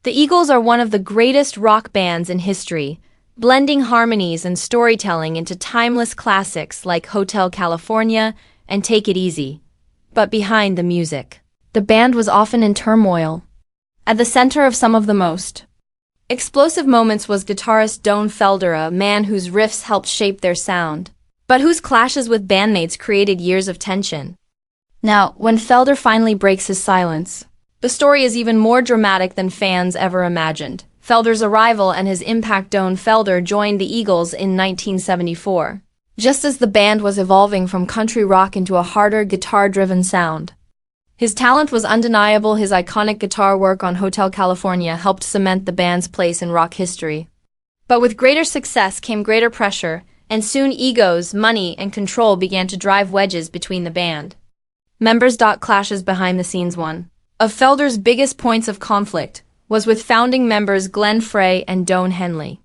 The Eagles are one of the greatest rock bands in history, blending harmonies and storytelling into timeless classics like Hotel California and Take It Easy. But behind the music, the band was often in turmoil. At the center of some of the most explosive moments was guitarist Don Felder, a man whose riffs helped shape their sound, but whose clashes with bandmates created years of tension. Now, when Felder finally breaks his silence, the story is even more dramatic than fans ever imagined. Felder's arrival and his impact. Don Felder joined the Eagles in 1974, just as the band was evolving from country rock into a harder, guitar-driven sound. His talent was undeniable. His iconic guitar work on Hotel California helped cement the band's place in rock history. But with greater success came greater pressure, and soon egos, money, and control began to drive wedges between the band members. Clashes behind the scenes. One of Felder's biggest points of conflict was with founding members Glenn Frey and Don Henley.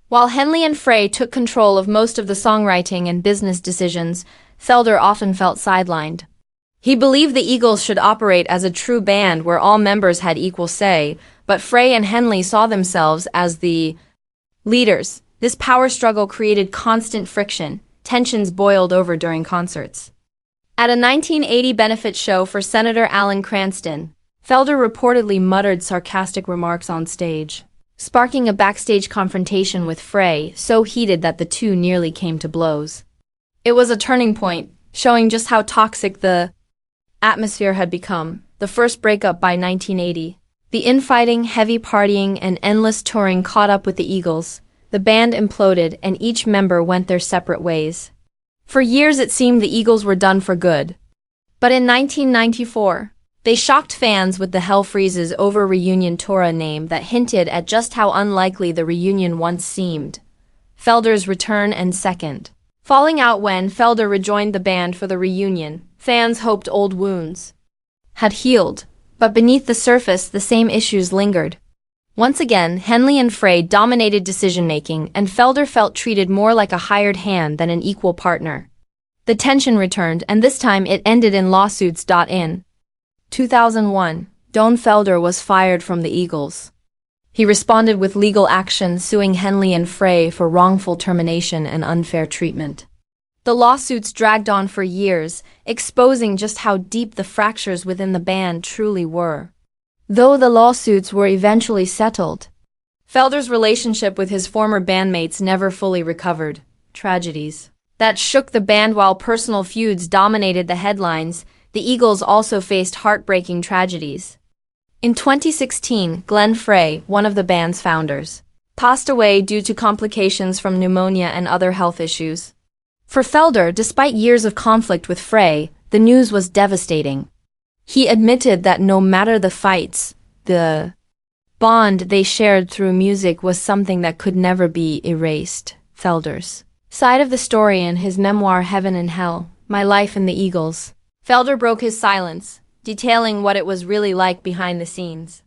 While Henley and Frey took control of most of the songwriting and business decisions, Felder often felt sidelined. He believed the Eagles should operate as a true band where all members had equal say, but Frey and Henley saw themselves as the leaders. This power struggle created constant friction. Tensions boiled over during concerts. At a 1980 benefit show for Senator Alan Cranston, Felder reportedly muttered sarcastic remarks on stage, sparking a backstage confrontation with Frey so heated that the two nearly came to blows. It was a turning point, showing just how toxic the atmosphere had become. The first breakup by 1980. The infighting, heavy partying, and endless touring caught up with the Eagles. The band imploded and each member went their separate ways. For years it seemed the Eagles were done for good. But in 1994, they shocked fans with the Hell Freezes Over Reunion tour, a name that hinted at just how unlikely the reunion once seemed. Felder's return and second falling out. When Felder rejoined the band for the reunion, fans hoped old wounds had healed, but beneath the surface the same issues lingered. Once again, Henley and Frey dominated decision-making, and Felder felt treated more like a hired hand than an equal partner. The tension returned, and this time it ended in lawsuits. In 2001, Don Felder was fired from the Eagles. He responded with legal action, suing Henley and Frey for wrongful termination and unfair treatment. The lawsuits dragged on for years, exposing just how deep the fractures within the band truly were. Though the lawsuits were eventually settled, Felder's relationship with his former bandmates never fully recovered. Tragedies that shook the band. While personal feuds dominated the headlines, the Eagles also faced heartbreaking tragedies. In 2016, Glenn Frey, one of the band's founders, passed away due to complications from pneumonia and other health issues. For Felder, despite years of conflict with Frey, the news was devastating. He admitted that no matter the fights, the bond they shared through music was something that could never be erased. Felder's side of the story in his memoir Heaven and Hell, My Life in the Eagles. Felder broke his silence, detailing what it was really like behind the scenes.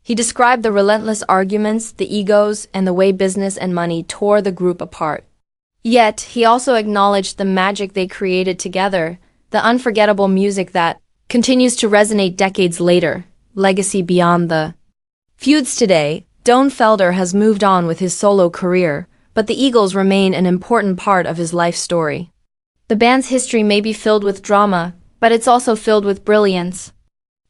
He described the relentless arguments, the egos, and the way business and money tore the group apart. Yet, he also acknowledged the magic they created together, the unforgettable music that continues to resonate decades later. Legacy beyond the feuds. Today, Don Felder has moved on with his solo career, but the Eagles remain an important part of his life story. The band's history may be filled with drama, but it's also filled with brilliance.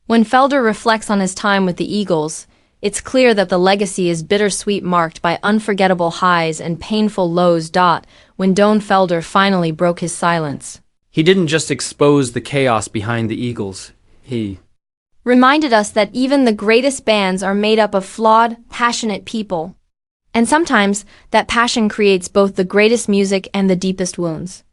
When Felder reflects on his time with the Eagles, it's clear that the legacy is bittersweet, marked by unforgettable highs and painful lows. When Don Felder finally broke his silence, he didn't just expose the chaos behind the Eagles, he reminded us that even the greatest bands are made up of flawed, passionate people. And sometimes, that passion creates both the greatest music and the deepest wounds.